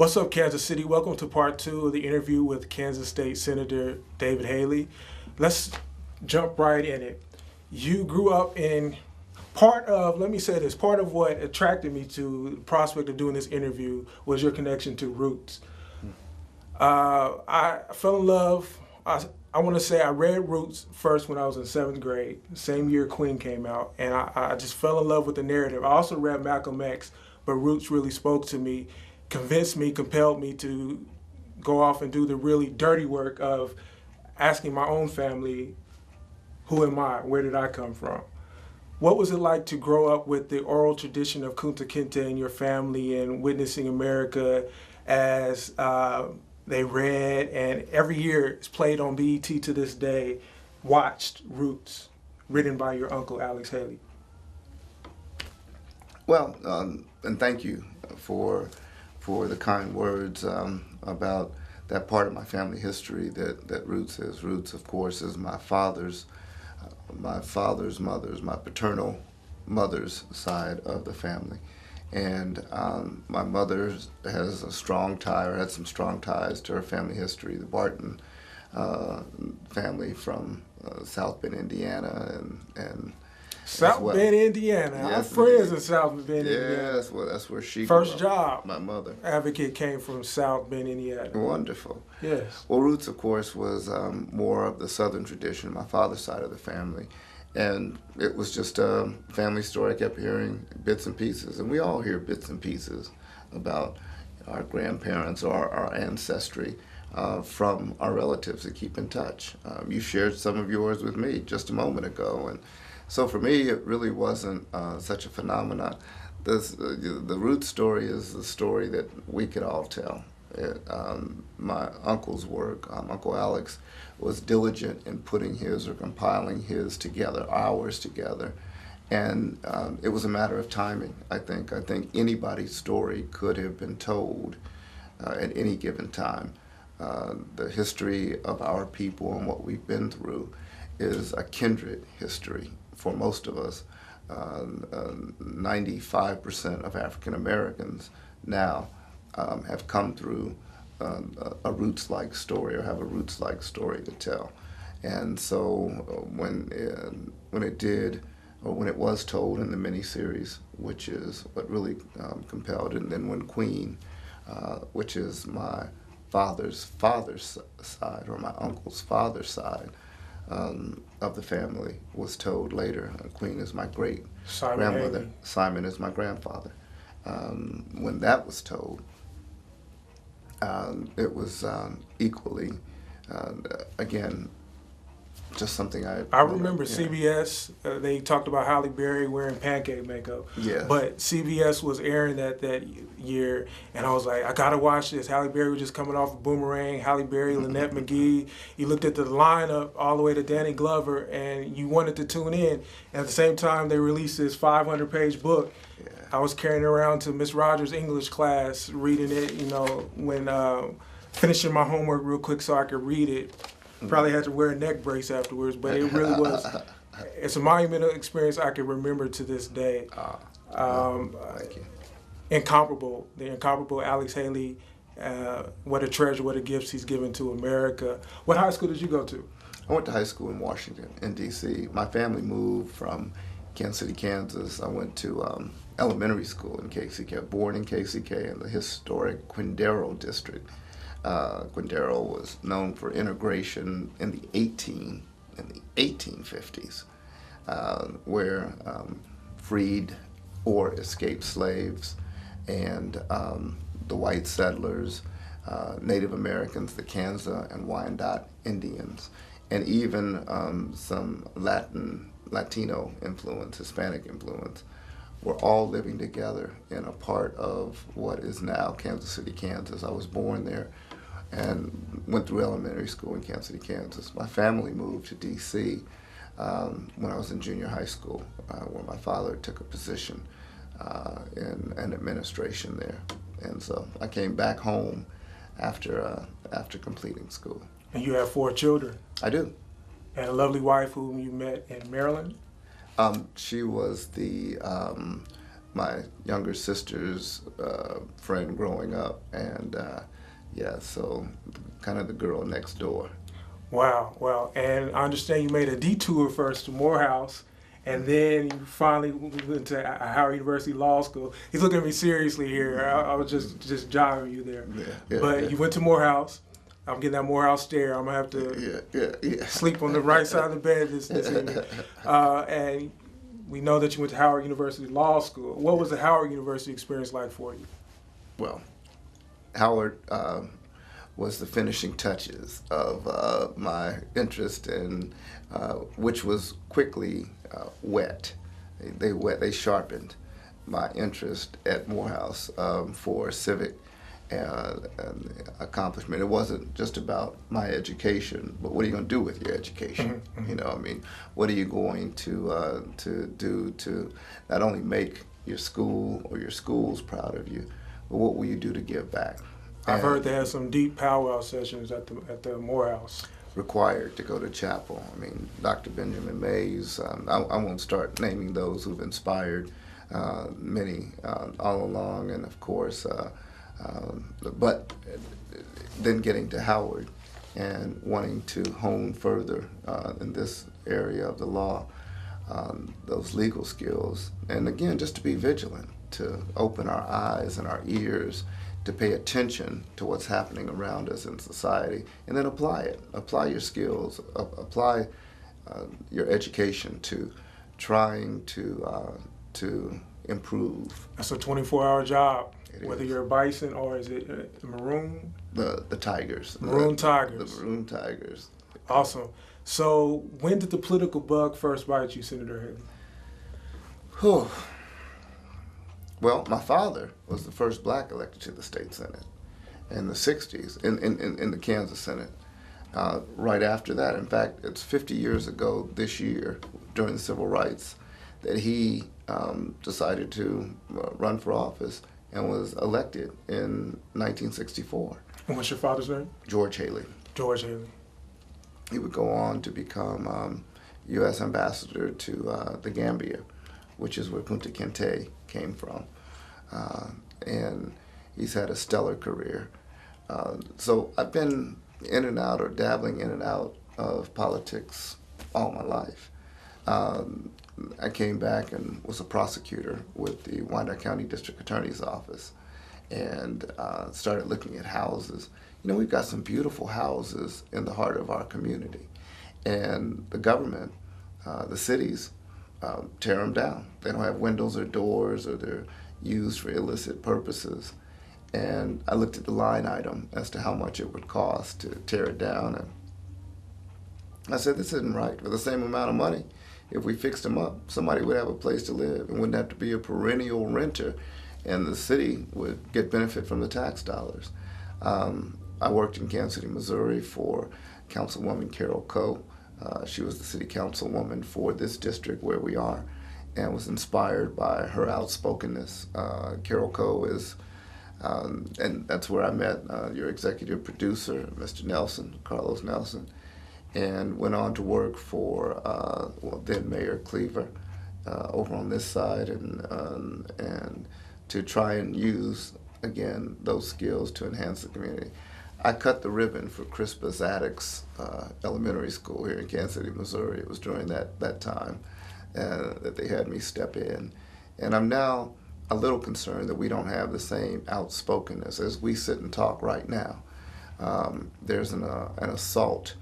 What's up, Kansas City? Welcome to part two of the interview with Kansas State Senator David Haley. Let's jump right in it. You grew up in part of what attracted me to the prospect of doing this interview was your connection to Roots. I fell in love. I want to say I read Roots first when I was in 7th grade, the same year Queen came out, and I just fell in love with the narrative. I also read Malcolm X, but Roots really spoke to me, convinced me, compelled me to go off and do the really dirty work of asking my own family, who am I? Where did I come from? What was it like to grow up with the oral tradition of Kunta Kinte in your family and witnessing America as they read, and every year it's played on BET to this day, watched Roots, written by your uncle, Alex Haley? Well, and thank you for the kind words about that part of my family history that Roots is. Roots, of course, is my father's mother's, my paternal mother's side of the family. And my mother has a strong tie, or had some strong ties to her family history, the Barton family from South Bend, Indiana, and South Bend, Indiana. Our friends in South Bend, Indiana. Yes, well, that's where she First grew up, job. my mother. Advocate came from South Bend, Indiana. Wonderful. Yes. Well, Roots, of course, was more of the Southern tradition, my father's side of the family. And it was just a family story. I kept hearing bits and pieces. And we all hear bits and pieces about our grandparents or our ancestry from our relatives that keep in touch. You shared some of yours with me just a moment ago. And so for me, it really wasn't such a phenomenon. The Roots story is the story that we could all tell. My uncle's work, Uncle Alex, was diligent in putting his or compiling his together, ours together. And it was a matter of timing, I think. I think anybody's story could have been told at any given time. The history of our people and what we've been through is a kindred history for most of us. 95% of African Americans now have come through a Roots-like story, or have a Roots-like story to tell. And so when it was told in the miniseries, which is what really compelled, and then when Queen, which is my father's side, or my uncle's father's side of the family, was told later. Queen is my great grandmother. Simon is my grandfather. When that was told, it was equally, again, just something I remember CBS, they talked about Halle Berry wearing pancake makeup. Yes. But CBS was airing that year, and I was like, I gotta watch this. Halle Berry was just coming off of Boomerang, Halle Berry, Lynette McGee. You looked at the lineup all the way to Danny Glover, and you wanted to tune in. And at the same time, they released this 500-page book. Yeah. I was carrying it around to Miss Rogers' English class, reading it, when finishing my homework real quick so I could read it. Probably had to wear a neck brace afterwards, but it really was. It's a monumental experience I can remember to this day. Thank you. Incomparable, the incomparable Alex Haley. What a treasure, what a gift he's given to America. What high school did you go to? I went to high school in Washington, in D.C. My family moved from Kansas City, Kansas. I went to elementary school in KCK, born in KCK in the historic Quindaro district. Quindaro was known for integration in the 1850s, where freed or escaped slaves and the white settlers, Native Americans, the Kansa and Wyandot Indians, and even some Latino influence, Hispanic influence, were all living together in a part of what is now Kansas City, Kansas. I was born there and went through elementary school in Kansas City, Kansas. My family moved to D.C. When I was in junior high school, where my father took a position in an administration there. And so I came back home after completing school. And you have 4 children. I do. And a lovely wife whom you met in Maryland? She was the my younger sister's friend growing up, and yeah, so kind of the girl next door. Wow, wow. And I understand you made a detour first to Morehouse, and then you finally went to Howard University Law School. He's looking at me seriously here. I was just jiving you there. But you went to Morehouse. I'm getting that Morehouse stare. I'm going to have to sleep on the right side of the bed this evening. And we know that you went to Howard University Law School. What was the Howard University experience like for you? Well, Howard was the finishing touches of my interest in, which was quickly wet. They sharpened my interest at Morehouse for civic and accomplishment. It wasn't just about my education, but what are you going to do with your education? Mm-hmm. You know, I mean, what are you going to do to not only make your school or your schools proud of you, but what will you do to give back? I've heard they had some deep powwow sessions at the Morehouse. Required to go to chapel. I mean, Dr. Benjamin Mays, I won't start naming those who've inspired many all along, and of course, but then getting to Howard and wanting to hone further in this area of the law, those legal skills, and again, just to be vigilant, to open our eyes and our ears, to pay attention to what's happening around us in society, and then apply it. Apply your skills, apply your education to trying to improve. That's a 24-hour job, whether is. you're a Bison or is it Maroon? The Tigers. Maroon Tigers. The Maroon Tigers. Awesome. So when did the political bug first bite you, Senator Haley? Whew. Well, my father was the first black elected to the state senate in the 60s, in the Kansas Senate. Right after that, in fact, it's 50 years ago this year, during the civil rights, that he decided to run for office and was elected in 1964. And what's your father's name? George Haley. George Haley. He would go on to become U.S. ambassador to the Gambia, which is where Kunta Kinte came from. And he's had a stellar career. So I've been in and out, or dabbling in and out of politics all my life. I came back and was a prosecutor with the Wyandotte County District Attorney's Office, and started looking at houses. You know, we've got some beautiful houses in the heart of our community, and the government, the cities, tear them down. They don't have windows or doors, or they're used for illicit purposes. And I looked at the line item as to how much it would cost to tear it down, and I said, this isn't right. For the same amount of money, if we fixed them up, somebody would have a place to live and wouldn't have to be a perennial renter, and the city would get benefit from the tax dollars. I worked in Kansas City, Missouri for Councilwoman Carol Coe. She was the city councilwoman for this district where we are, and was inspired by her outspokenness. Carol Coe is, and that's where I met your executive producer, Mr. Nelson, Carlos Nelson, and went on to work for then Mayor Cleaver over on this side, and to try and use, again, those skills to enhance the community. I cut the ribbon for Crispus Attucks Elementary School here in Kansas City, Missouri. It was during that time that they had me step in. And I'm now a little concerned that we don't have the same outspokenness as we sit and talk right now. There's an assault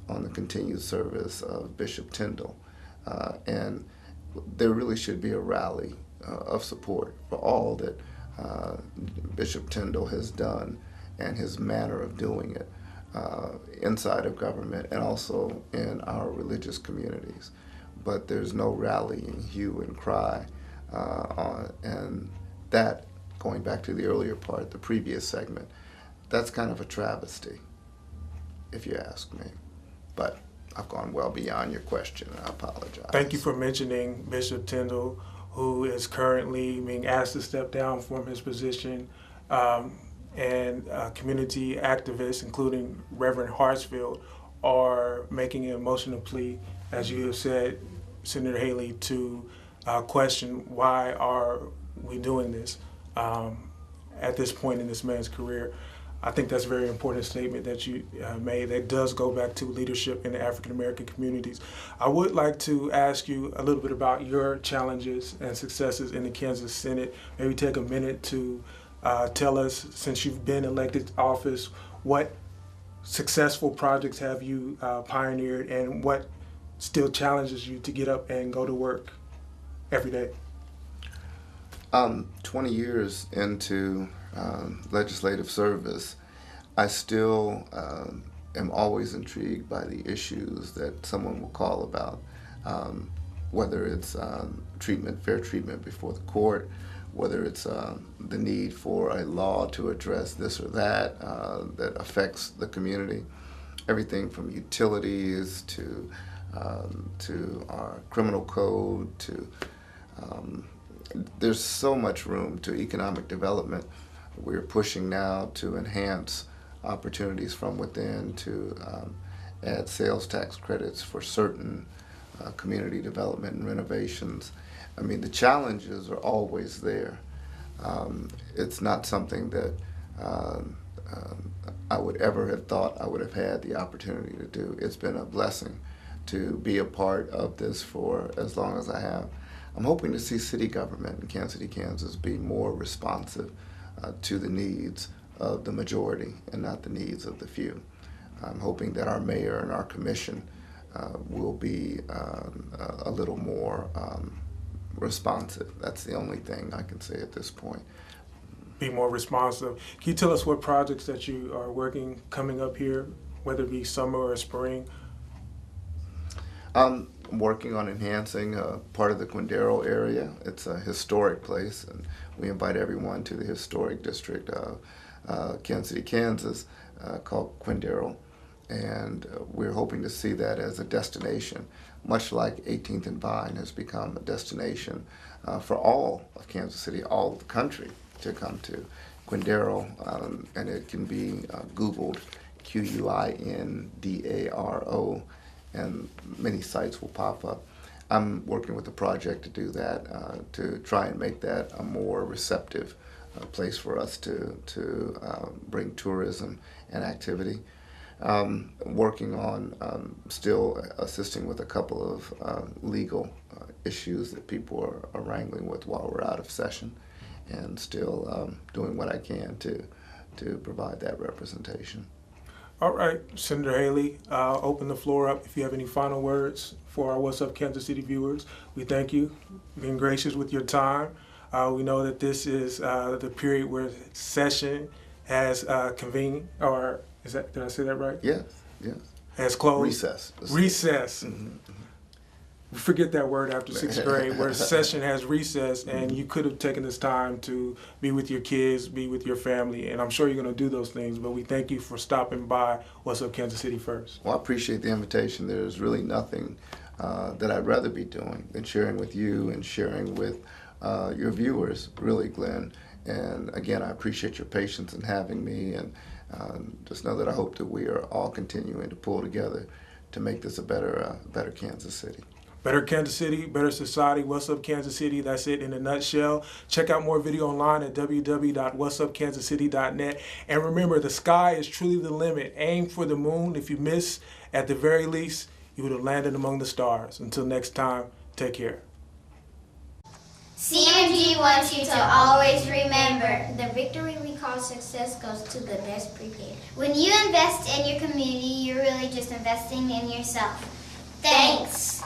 on the continued service of Bishop Tyndall. And there really should be a rally of support for all that Bishop Tyndall has done and his manner of doing it inside of government and also in our religious communities. But there's no rallying hue and cry and that, going back to the earlier part, the previous segment, that's kind of a travesty, if you ask me. But I've gone well beyond your question, and I apologize. Thank you for mentioning Bishop Tyndall, who is currently being asked to step down from his position, and community activists, including Reverend Hartsfield, are making an emotional plea, as you have said, Senator Haley, to question, why are we doing this at this point in this man's career? I think that's a very important statement that you made that does go back to leadership in the African American communities. I would like to ask you a little bit about your challenges and successes in the Kansas Senate. Maybe take a minute to tell us, since you've been elected to office, what successful projects have you pioneered and what still challenges you to get up and go to work every day? 20 years into legislative service, I still am always intrigued by the issues that someone will call about, whether it's fair treatment before the court, whether it's the need for a law to address this or that that affects the community, everything from utilities to our criminal code to there's so much room to economic development. We're pushing now to enhance opportunities from within, to add sales tax credits for certain community development and renovations. I mean, the challenges are always there. It's not something that I would ever have thought I would have had the opportunity to do. It's been a blessing to be a part of this for as long as I have. I'm hoping to see city government in Kansas City, Kansas be more responsive to the needs of the majority and not the needs of the few. I'm hoping that our mayor and our commission will be a little more responsive. That's the only thing I can say at this point. Be more responsive. Can you tell us what projects that you are working coming up here, whether it be summer or spring? I'm working on enhancing part of the Quindaro area. It's a historic place, and we invite everyone to the historic district of Kansas City, Kansas, called Quindaro. And we're hoping to see that as a destination, much like 18th and Vine has become a destination for all of Kansas City, all of the country, to come to Quindaro, and it can be Googled, Quindaro, and many sites will pop up. I'm working with a project to do that, to try and make that a more receptive place for us to bring tourism and activity. Working on still assisting with a couple of legal issues that people are wrangling with while we're out of session, and still doing what I can to provide that representation. All right, Senator Haley, I'll open the floor up if you have any final words for our What's Up Kansas City viewers. We thank you for being gracious with your time. We know that this is the period where session has convened, or did I say that right? Yes, yes. Has closed. Recess. Recess. Mm-hmm. We forget that word after 6th grade, where session has recess, and you could have taken this time to be with your kids, be with your family, and I'm sure you're going to do those things, but we thank you for stopping by What's Up Kansas City first. Well, I appreciate the invitation. There's really nothing that I'd rather be doing than sharing with you and sharing with your viewers, really, Glenn. And again, I appreciate your patience in having me, and just know that I hope that we are all continuing to pull together to make this a better Kansas City. Better Kansas City, better society. What's Up Kansas City? That's it in a nutshell. Check out more video online at www.whatsupkansascity.net. And remember, the sky is truly the limit. Aim for the moon. If you miss, at the very least, you would have landed among the stars. Until next time, take care. CMG wants you to always remember, the victory we call success goes to the best prepared. When you invest in your community, you're really just investing in yourself. Thanks.